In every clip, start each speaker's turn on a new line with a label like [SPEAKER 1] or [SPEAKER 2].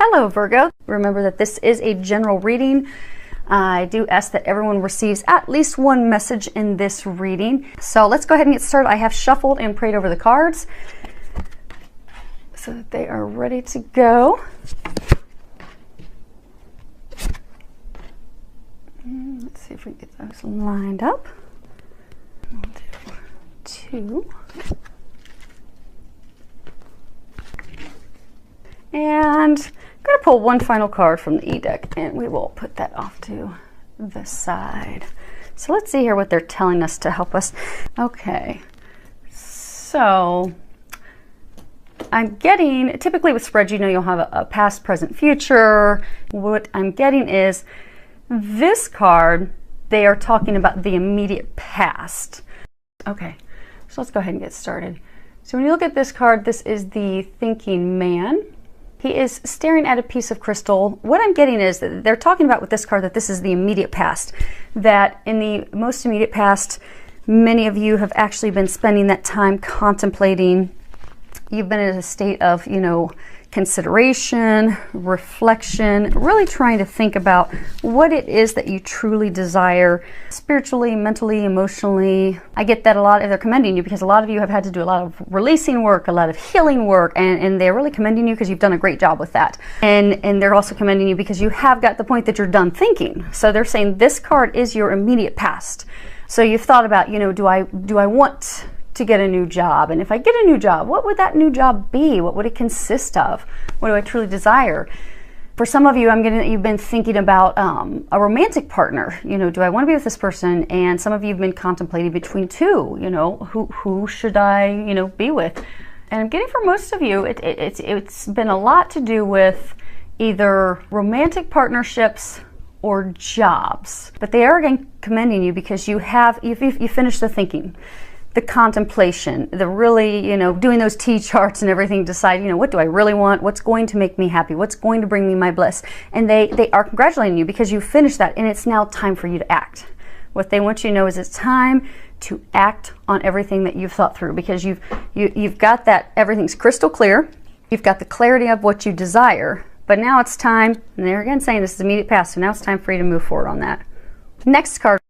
[SPEAKER 1] Hello Virgo, remember that this is a general reading. I do ask that everyone receives at least one message in this reading. So let's go ahead and get started. I have shuffled and prayed over the cards so that they are ready to go. Let's see if we can get those lined up. 1, 2. And I'm going to pull one final card from the E deck, and we will put that off to the side. So let's see here what they're telling us to help us. Okay, so I'm getting, typically with spreads, you know, you'll have a past, present, future. What I'm getting is this card, they are talking about the immediate past. Okay, so let's go ahead and get started. So when you look at this card, this is the thinking man. He is staring at a piece of crystal. What I'm getting is that they're talking about with this card that this is the immediate past. That in the most immediate past, many of you have actually been spending that time contemplating. You've been in a state of, you know, consideration, reflection, really trying to think about what it is that you truly desire spiritually, mentally, emotionally. I get that a lot, they're commending you because a lot of you have had to do a lot of releasing work, a lot of healing work, and they're really commending you because you've done a great job with that. And they're also commending you because you have got the point that you're done thinking. So they're saying this card is your immediate past. So you've thought about, you know, do I want to get a new job? And if I get a new job, what would that new job be? What would it consist of? What do I truly desire? For some of you, I'm getting that you've been thinking about a romantic partner. You know, do I want to be with this person? And some of you have been contemplating between two. You know, who should I, you know, be with? And I'm getting for most of you, it's been a lot to do with either romantic partnerships or jobs. But they are again commending you because you finished the thinking, the contemplation, the really, you know, doing those T charts and everything, decide, you know, what do I really want? What's going to make me happy? What's going to bring me my bliss? And they are congratulating you because you finished that, and it's now time for you to act. What they want you to know is it's time to act on everything that you've thought through, because you've got that, everything's crystal clear. You've got the clarity of what you desire, but now it's time, and they're again saying this is immediate past, so now it's time for you to move forward on that. Next card.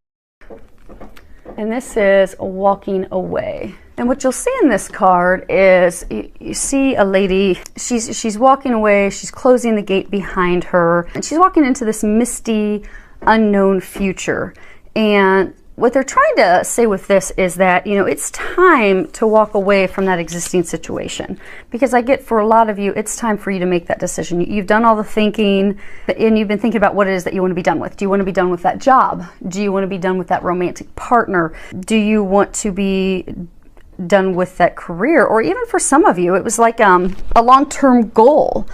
[SPEAKER 1] And this is walking away. And what you'll see in this card is you see a lady, she's walking away, she's closing the gate behind her, and she's walking into this misty, unknown future. And what they're trying to say with this is that, you know, it's time to walk away from that existing situation. Because I get for a lot of you, it's time for you to make that decision. You've done all the thinking, and you've been thinking about what it is that you want to be done with. Do you want to be done with that job? Do you want to be done with that romantic partner? Do you want to be done with that career? Or even for some of you, it was like a long-term goal.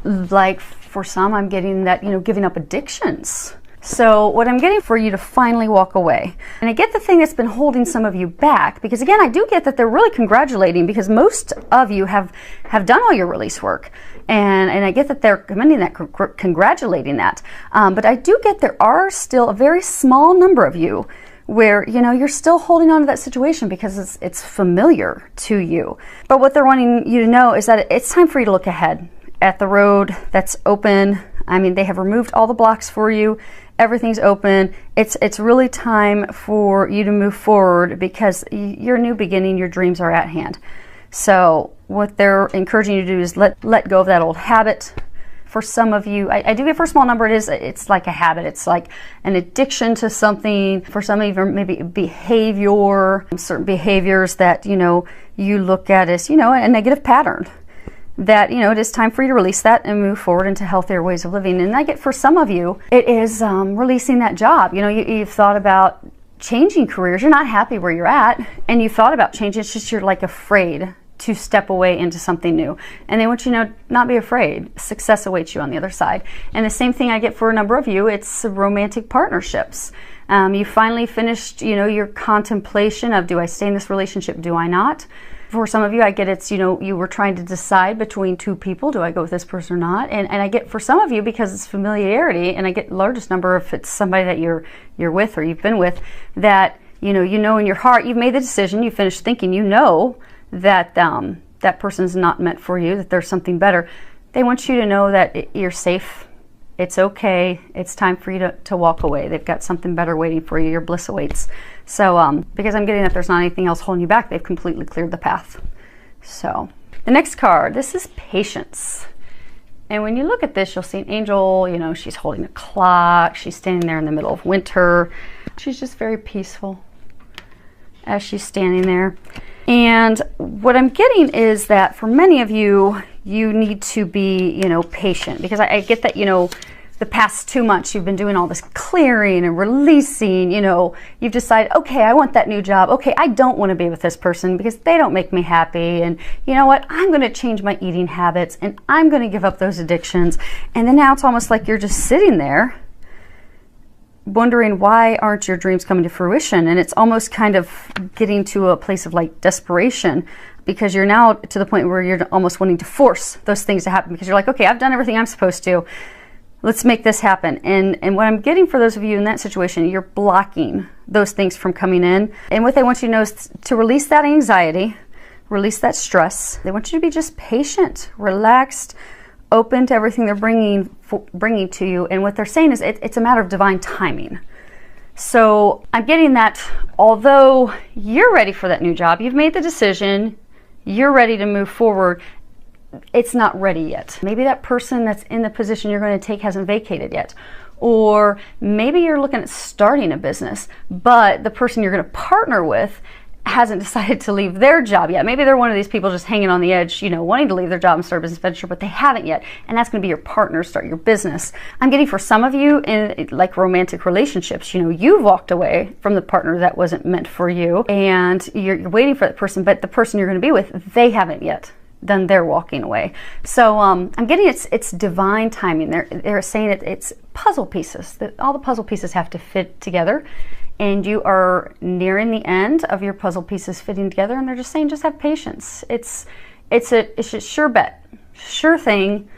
[SPEAKER 1] Like for some, I'm getting that, you know, giving up addictions. So what I'm getting for you to finally walk away. And I get the thing that's been holding some of you back, because again, I do get that they're really congratulating, because most of you have done all your release work. And I get that they're commending that, congratulating that. But I do get there are still a very small number of you where, you know, you're still holding on to that situation because it's familiar to you. But what they're wanting you to know is that it's time for you to look ahead at the road that's open. I mean, they have removed all the blocks for you. Everything's open. It's really time for you to move forward, because your new beginning, your dreams are at hand. So what they're encouraging you to do is let go of that old habit. For some of you, I do get for a small number, it's like a habit. It's like an addiction to something. For some of you, maybe behavior, certain behaviors that, you know, you look at as, you know, a negative pattern. That, you know, it is time for you to release that and move forward into healthier ways of living. And I get for some of you, it is releasing that job. You know, you've thought about changing careers. You're not happy where you're at, and you've thought about changing. It's just you're like afraid to step away into something new. And they want you to not be afraid. Success awaits you on the other side. And the same thing I get for a number of you, it's romantic partnerships. You finally finished, you know, your contemplation of, do I stay in this relationship? Do I not? For some of you, I get it's, you know, you were trying to decide between two people. Do I go with this person or not? And I get for some of you, because it's familiarity, and I get largest number if it's somebody that you're with or you've been with, that, you know in your heart, you've made the decision, you finished thinking, you know that that person's not meant for you, that there's something better. They want you to know that you're safe. It's okay. It's time for you to walk away. They've got something better waiting for you. Your bliss awaits. So because I'm getting that there's not anything else holding you back, they've completely cleared the path. So the next card, this is patience. And when you look at this, you'll see an angel, you know, she's holding a clock. She's standing there in the middle of winter. She's just very peaceful as she's standing there. And what I'm getting is that for many of you, you need to be, you know, patient, because I get that, you know, the past 2 months you've been doing all this clearing and releasing, you know, you've decided, okay, I want that new job. Okay, I don't want to be with this person because they don't make me happy. And you know what? I'm going to change my eating habits and I'm going to give up those addictions. And then now it's almost like you're just sitting there wondering, why aren't your dreams coming to fruition? And it's almost kind of getting to a place of like desperation, because you're now to the point where you're almost wanting to force those things to happen, because you're like, okay, I've done everything I'm supposed to. Let's make this happen. And what I'm getting for those of you in that situation, you're blocking those things from coming in. And what they want you to know is to release that anxiety, release that stress. They want you to be just patient, relaxed, open to everything they're bringing to you. And what they're saying is it's a matter of divine timing. So I'm getting that although you're ready for that new job, you've made the decision, you're ready to move forward, it's not ready yet. Maybe that person that's in the position you're going to take hasn't vacated yet. Or maybe you're looking at starting a business, but the person you're going to partner with hasn't decided to leave their job yet. Maybe they're one of these people just hanging on the edge, you know, wanting to leave their job and start a business venture, but they haven't yet. And that's going to be your partner, start your business. I'm getting for some of you in like romantic relationships, you know, you've walked away from the partner that wasn't meant for you, and you're waiting for that person, but the person you're going to be with, they haven't yet done their walking away. So I'm getting it's divine timing. They're saying it's puzzle pieces, that all the puzzle pieces have to fit together, and you are nearing the end of your puzzle pieces fitting together, and they're just saying just have patience. It's a sure bet, sure thing.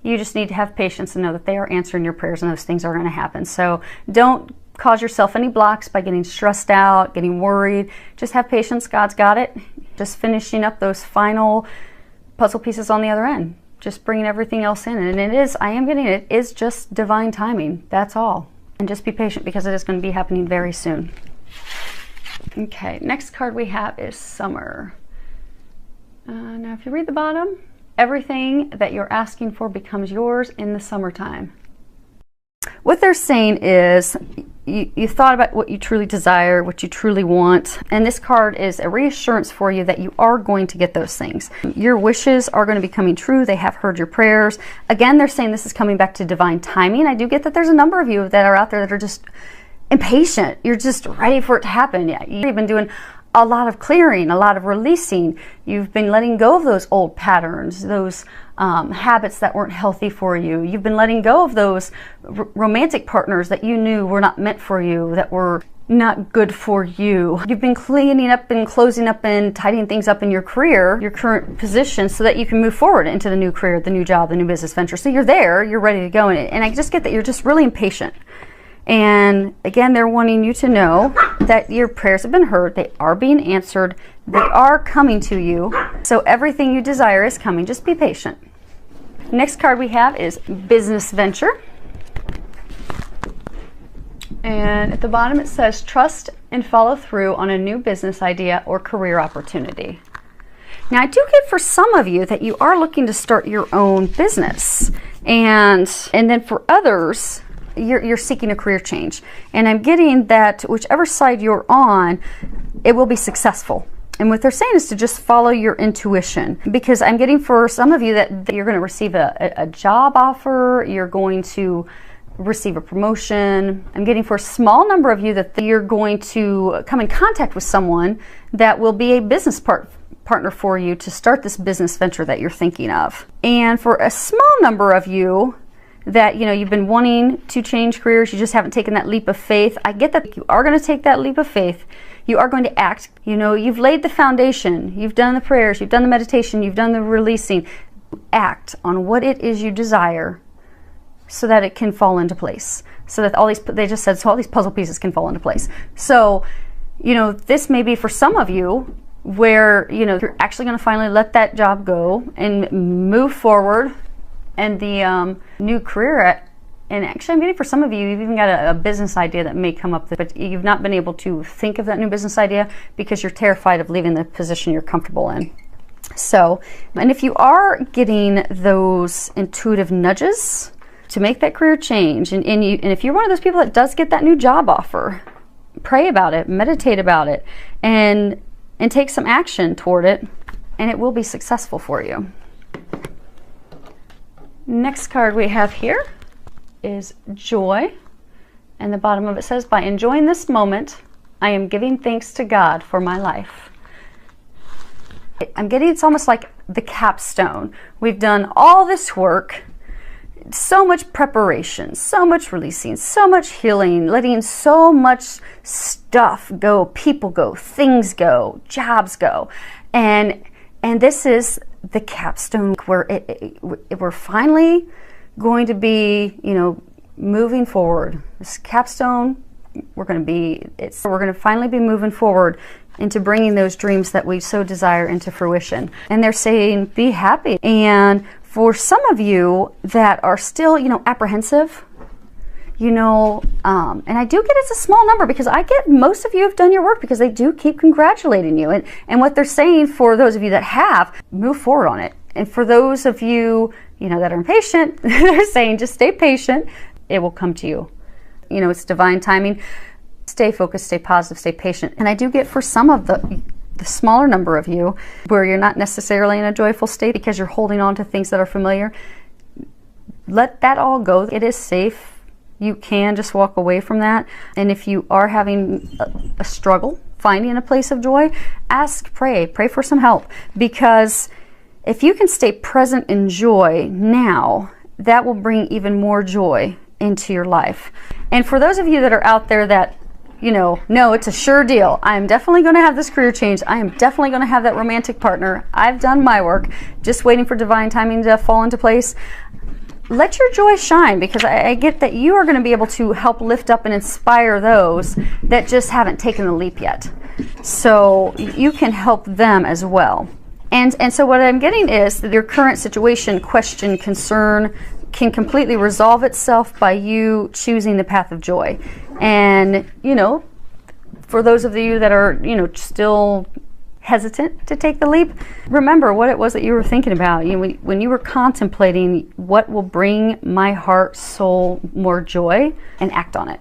[SPEAKER 1] You just need to have patience and know that they are answering your prayers, and those things are going to happen. So don't cause yourself any blocks by getting stressed out, getting worried. Just have patience. God's got it. Just finishing up those final puzzle pieces on the other end, just bringing everything else in. And I am getting it is just divine timing. That's all. And just be patient, because it is going to be happening very soon. Okay, next card we have is summer. Now if you read the bottom, everything that you're asking for becomes yours in the summertime. What they're saying is you thought about what you truly desire, what you truly want, and this card is a reassurance for you that you are going to get those things. Your wishes are going to be coming true. They have heard your prayers. Again, they're saying this is coming back to divine timing. I do get that there's a number of you that are out there that are just impatient. You're just ready for it to happen. Yeah, you've been doing a lot of clearing, a lot of releasing. You've been letting go of those old patterns, those habits that weren't healthy for you. You've been letting go of those romantic partners that you knew were not meant for you, that were not good for you. You've been cleaning up and closing up and tidying things up in your career, your current position, so that you can move forward into the new career, the new job, the new business venture. So you're there, you're ready to go. And I just get that you're just really impatient. And again, they're wanting you to know that your prayers have been heard. They are being answered. They are coming to you. So everything you desire is coming. Just be patient. Next card we have is business venture. And at the bottom it says, trust and follow through on a new business idea or career opportunity. Now I do get for some of you that you are looking to start your own business. And then for others, you're seeking a career change. And I'm getting that whichever side you're on, it will be successful. And what they're saying is to just follow your intuition, because I'm getting for some of you that you're going to receive a job offer, you're going to receive a promotion. I'm getting for a small number of you that you're going to come in contact with someone that will be a business partner for you to start this business venture that you're thinking of. And for a small number of you that, you know, you've been wanting to change careers, you just haven't taken that leap of faith. I get that you are going to take that leap of faith. You are going to act. You know, you've laid the foundation. You've done the prayers. You've done the meditation. You've done the releasing. Act on what it is you desire so that it can fall into place. So that all these, they just said, so all these puzzle pieces can fall into place. So, you know, this may be for some of you where, you know, you're actually going to finally let that job go and move forward and the new career. And actually, I'm getting for some of you, you've even got a business idea that may come up, but you've not been able to think of that new business idea because you're terrified of leaving the position you're comfortable in. So, and if you are getting those intuitive nudges to make that career change, and if you're one of those people that does get that new job offer, pray about it, meditate about it, and take some action toward it, and it will be successful for you. Next card we have here is joy, and the bottom of it says, by enjoying this moment, I am giving thanks to God for my life. I'm getting, it's almost like the capstone. We've done all this work, so much preparation, so much releasing, so much healing, letting so much stuff go, people go, things go, jobs go, and this is the capstone where we're finally going to be, you know, moving forward. This capstone, we're going to finally be moving forward into bringing those dreams that we so desire into fruition. And they're saying, be happy. And for some of you that are still, you know, apprehensive, you know, and I do get it's a small number, because I get most of you have done your work, because they do keep congratulating you. And what they're saying, for those of you that have, move forward on it. And for those of you, you know, that are impatient, they're saying just stay patient. It will come to you. You know, it's divine timing. Stay focused, stay positive, stay patient. And I do get for some of the smaller number of you where you're not necessarily in a joyful state because you're holding on to things that are familiar. Let that all go. It is safe. You can just walk away from that. And if you are having a struggle finding a place of joy, pray for some help, because if you can stay present in joy now, that will bring even more joy into your life. And for those of you that are out there that, you know, no, it's a sure deal, I am definitely going to have this career change, I am definitely going to have that romantic partner, I've done my work, just waiting for divine timing to fall into place, let your joy shine, because I get that you are going to be able to help lift up and inspire those that just haven't taken the leap yet. So you can help them as well. And so what I'm getting is that your current situation, question, concern can completely resolve itself by you choosing the path of joy. And, you know, for those of you that are, you know, still hesitant to take the leap, remember what it was that you were thinking about. You know, when you were contemplating what will bring my heart, soul more joy, and act on it.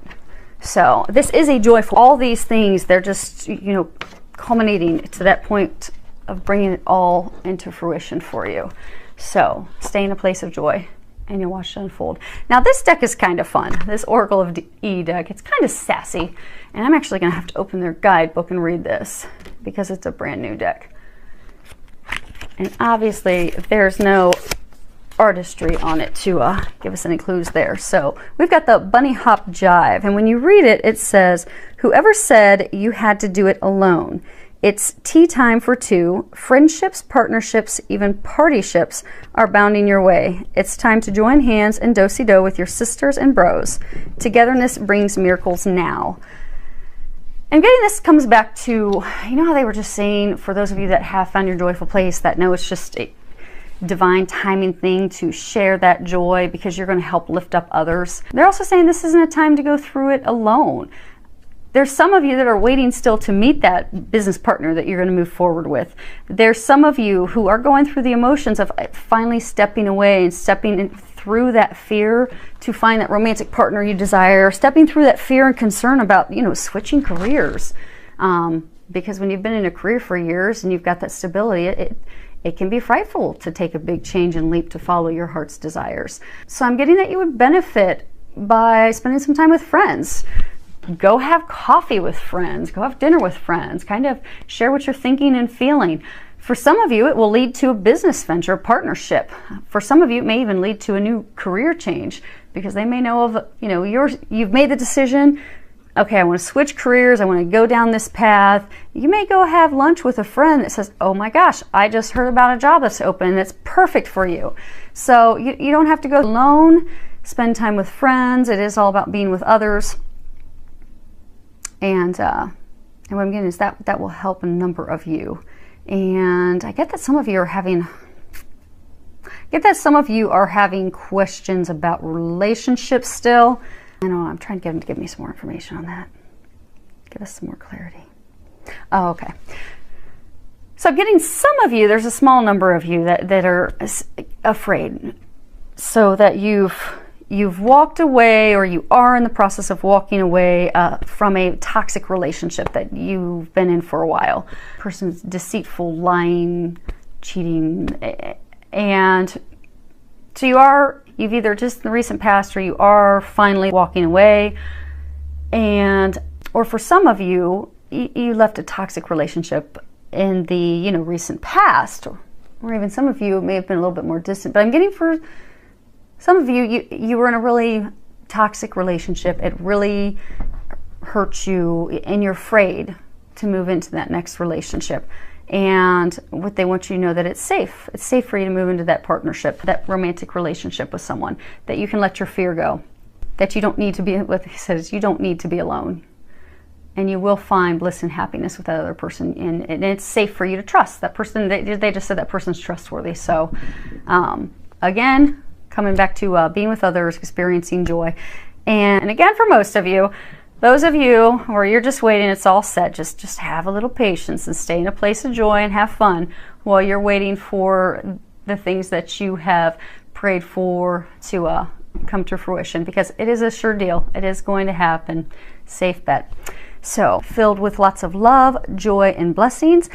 [SPEAKER 1] So this is a joyful, all these things, they're just, you know, culminating to that point of bringing it all into fruition for you. So stay in a place of joy, and you'll watch it unfold. Now this deck is kind of fun. This Oracle of E deck, it's kind of sassy, and I'm actually going to have to open their guidebook and read this because it's a brand new deck. And obviously there's no artistry on it to give us any clues there. So we've got the bunny hop jive, and when you read it, it says, whoever said you had to do it alone? It's tea time for two. Friendships, partnerships, even partyships are bounding your way. It's time to join hands and do-si-do with your sisters and bros. Togetherness brings miracles now. And getting this comes back to, you know how they were just saying, for those of you that have found your joyful place, that know it's just a divine timing thing to share that joy because you're going to help lift up others. They're also saying this isn't a time to go through it alone. There's some of you that are waiting still to meet that business partner that you're going to move forward with. There's some of you who are going through the emotions of finally stepping away and stepping through that fear to find that romantic partner you desire, stepping through that fear and concern about, you know, switching careers. Because when you've been in a career for years and you've got that stability, it can be frightful to take a big change and leap to follow your heart's desires. So I'm getting that you would benefit by spending some time with friends. Go have coffee with friends, go have dinner with friends, kind of share what you're thinking and feeling. For some of you, it will lead to a business venture, a partnership. For some of you, it may even lead to a new career change because they may know of, you know, you've made the decision, okay, I want to switch careers, I want to go down this path. You may go have lunch with a friend that says, oh my gosh, I just heard about a job that's open and that's perfect for you. So you don't have to go alone, spend time with friends. It is all about being with others. And what I'm getting is that will help a number of you. And I get that some of you are having Get that some of you are having questions about relationships still. I know, I'm trying to get him to give me some more information on that. Give us some more clarity. Oh, okay. So I'm getting some of you, there's a small number of you that are afraid. So that you've walked away, or you are in the process of walking away from a toxic relationship that you've been in for a while. Person's deceitful, lying, cheating, and so you've either just in the recent past, or you are finally walking away, or for some of you, you left a toxic relationship in the recent past, or even some of you may have been a little bit more distant. But I'm getting for some of you were in a really toxic relationship. It really hurt you, and you're afraid to move into that next relationship. And what they want you to know, that it's safe. It's safe for you to move into that partnership, that romantic relationship with someone, that you can let your fear go, that you don't need to be, what he says, you don't need to be alone. And you will find bliss and happiness with that other person. And it's safe for you to trust that person. They just said that person's trustworthy. So again, coming back to being with others, experiencing joy. And again, for most of you, those of you where you're just waiting, it's all set, just have a little patience and stay in a place of joy and have fun while you're waiting for the things that you have prayed for to come to fruition, because it is a sure deal. It is going to happen. Safe bet. So, filled with lots of love, joy, and blessings.